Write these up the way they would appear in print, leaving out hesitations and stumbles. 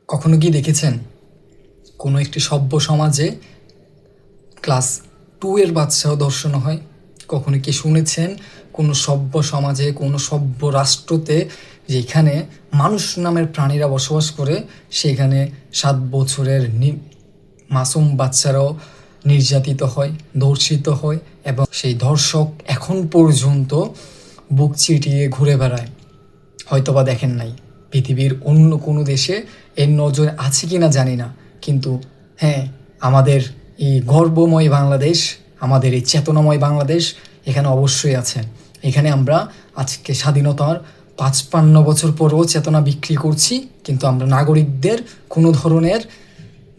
কখনো কি দেখেছেন কোনো একটি সভ্য সমাজে ক্লাস 2 এর বাচ্চাও ধর্ষণ হয়? কখনো কি শুনেছেন কোনো সভ্য সমাজে, কোনো সভ্য রাষ্ট্রতে, যেখানে মানুষ নামের প্রাণীরা বসবাস করে, সেখানে 7 বছরের মাসুম বাচ্চারাও নির্যাতিত হয়, ধর্ষিত হয় এবং সেই ধর্ষক এখন পর্যন্ত বুক চিটিয়ে ঘুরে বেড়ায়? হয়তোবা দেখেন নাই। পৃথিবীর অন্য কোনো দেশে এর নজর আছে কি না জানি না, কিন্তু হ্যাঁ, আমাদের এই গর্বময় বাংলাদেশ, আমাদের এই চেতনাময় বাংলাদেশ এখানে অবশ্যই আছে। এখানে আমরা আজকে স্বাধীনতার 55 বছর পরেও চেতনা বিক্রি করছি, কিন্তু আমরা নাগরিকদের কোনো ধরনের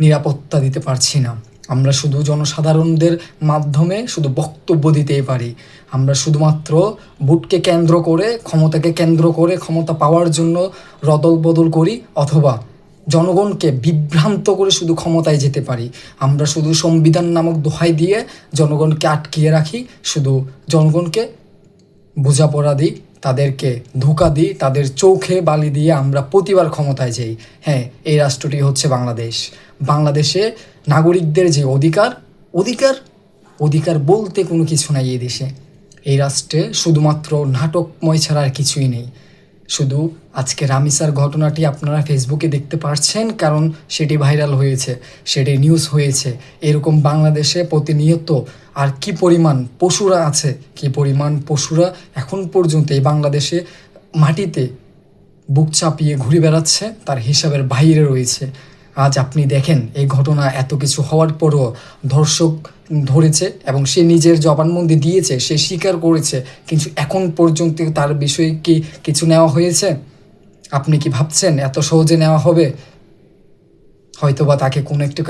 নিরাপত্তা দিতে পারছি না। আমরা শুধু জনসাধারণদের মাধ্যমে শুধু বক্তব্য দিতেই পারি। আমরা শুধুমাত্র ভোটকে কেন্দ্র করে, ক্ষমতাকে কেন্দ্র করে ক্ষমতা পাওয়ার জন্য রদল বদল করি, অথবা জনগণকে বিভ্রান্ত করে শুধু ক্ষমতায় যেতে পারি। আমরা শুধু সংবিধান নামক দোহাই দিয়ে জনগণকে আটকিয়ে রাখি, শুধু জনগণকে বোঝাপড়া দিই, তাদেরকে ধোঁকা দিই, তাদের চোখে বালি দিয়ে আমরা প্রতিবার ক্ষমতায় যাই। হ্যাঁ, এই রাষ্ট্রটি হচ্ছে বাংলাদেশ। বাংলাদেশে নাগরিকদের যে অধিকার অধিকার অধিকার বলতে কোনো কিছু নাই এই দেশে। এই রাষ্ট্রে শুধুমাত্র নাটকময় ছাড়া আর কিছুই নেই। শুধু আজকে রামিসার ঘটনাটি আপনারা ফেসবুকে দেখতে পারছেন, কারণ সেটি ভাইরাল হয়েছে, সেটি নিউজ হয়েছে। এরকম বাংলাদেশে প্রতিনিয়ত আর কি পরিমাণ পশুরা আছে, কি পরিমাণ পশুরা এখন পর্যন্ত এই বাংলাদেশে মাটিতে বুক চাপিয়ে ঘুরে বেড়াচ্ছে, তার হিসাবের বাইরে রয়েছে। আজ আপনি দেখেন, এই ঘটনা এত কিছু হওয়ার পরও ধর্ষক ধরেছে এবং সে নিজের জবানবন্দি দিয়েছে, সে স্বীকার করেছে, কিন্তু এখন পর্যন্ত তার বিষয়ে কি কিছু নেওয়া হয়েছে? আপনি কি ভাবছেন এত সহজে নেওয়া হবে? হয়তোবা তাকে কোনো একটু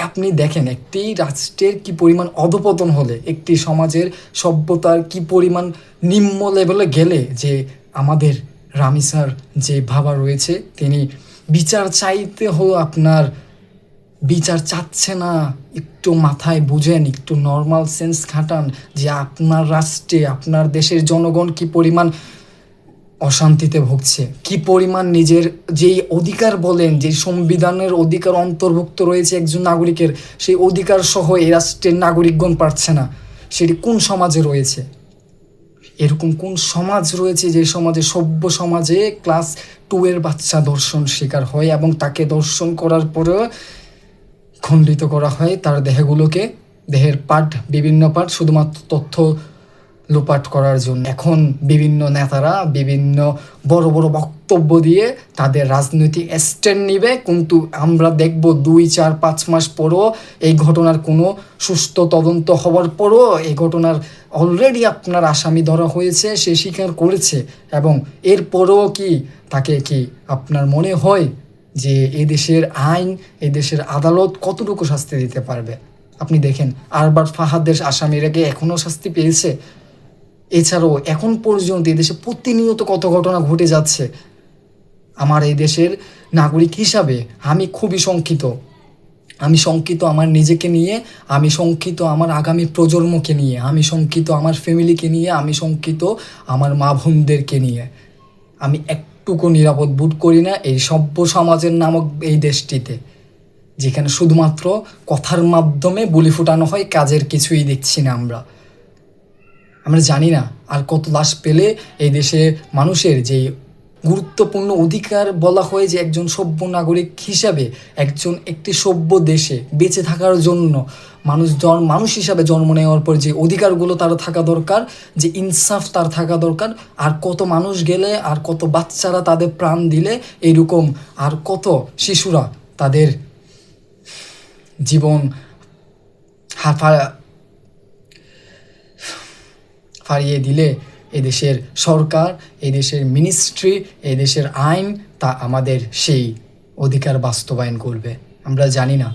আপনি দেখেন, একটি রাষ্ট্রের কি পরিমাণ অধপতন হলে, একটি সমাজের সভ্যতার কি পরিমাণ নিম্ন লেভেলে গেলে যে আমাদের রামিসার যে বাবা রয়েছে, তিনি বিচার চাইতে হলো, আপনার বিচার চাচ্ছে না। একটু মাথায় বুঝেন, একটু নর্মাল সেন্স খাটান যে আপনার রাষ্ট্রে, আপনার দেশের জনগণ কি পরিমাণ অশান্তিতে ভুগছে, কি পরিমাণ নিজের যেই অধিকার বলেন, যে সংবিধানের অধিকার অন্তর্ভুক্ত রয়েছে একজন নাগরিকের, সেই অধিকার সহ এই রাষ্ট্রের নাগরিকগণ পাচ্ছে না। সেটি কোন সমাজে রয়েছে? এরকম কোন সমাজ রয়েছে যে সমাজে, সভ্য সমাজে ক্লাস 2 এর বাচ্চা ধর্ষণ শিকার হয় এবং তাকে ধর্ষণ করার পরেও খণ্ডিত করা হয়, তার দেহের পার্ট, বিভিন্ন পার্ট শুধুমাত্র তথ্য লোপাট করার জন্য? এখন বিভিন্ন নেতারা বিভিন্ন বড় বড় বক্তব্য দিয়ে তাদের রাজনৈতিক স্ট্যান্ড নিবে, কিন্তু আমরা দেখব 2, 4, 5 মাস পরও এই ঘটনার কোনো সুস্থ তদন্ত হওয়ার পরও এই ঘটনার অলরেডি আপনার আসামি ধরা হয়েছে, সে স্বীকার করেছে, এবং এরপরও কি তাকে কি আপনার মনে হয় যে এই দেশের আইন, এই দেশের আদালত কতটুকু শাস্তি দিতে পারবে? আপনি দেখেন, আরবার ফাহাদের আসামিরা কি এখনও শাস্তি পেয়েছে? এছাড়াও এখন পর্যন্ত এই দেশে প্রতিনিয়ত কত ঘটনা ঘটে যাচ্ছে। আমার এই দেশের নাগরিক হিসাবে আমি খুবই শঙ্কিত। আমি শঙ্কিত আমার নিজেকে নিয়ে, আমি শঙ্কিত আমার আগামী প্রজন্মকে নিয়ে, আমি শঙ্কিত আমার ফ্যামিলিকে নিয়ে, আমি শঙ্কিত আমার মা বোনদেরকে নিয়ে। আমি একটুকু নিরাপদ বোধ করি না এই সভ্য সমাজের নামক এই দেশটিতে, যেখানে শুধুমাত্র কথার মাধ্যমে বলি ফুটানো হয়, কাজের কিছুই দেখছি না। আমরা জানি না আর কত লাশ পেলে এই দেশে মানুষের যে গুরুত্বপূর্ণ অধিকার বলা হয়, যে একজন সভ্য নাগরিক হিসাবে একটি সভ্য দেশে বেঁচে থাকার জন্য মানুষ হিসাবে জন্ম নেওয়ার পর যে অধিকারগুলো তার থাকা দরকার, যে ইনসাফ তার থাকা দরকার, আর কত মানুষ গেলে, আর কত বাচ্চারা তাদের প্রাণ দিলে, এরকম আর কত শিশুরা তাদের জীবন হারিয়ে দিলে এদেশের সরকার, এদেশের মিনিস্ট্রি, এদেশের আইন তা আমাদের সেই অধিকার বাস্তবায়ন করবে? আমরা জানি না।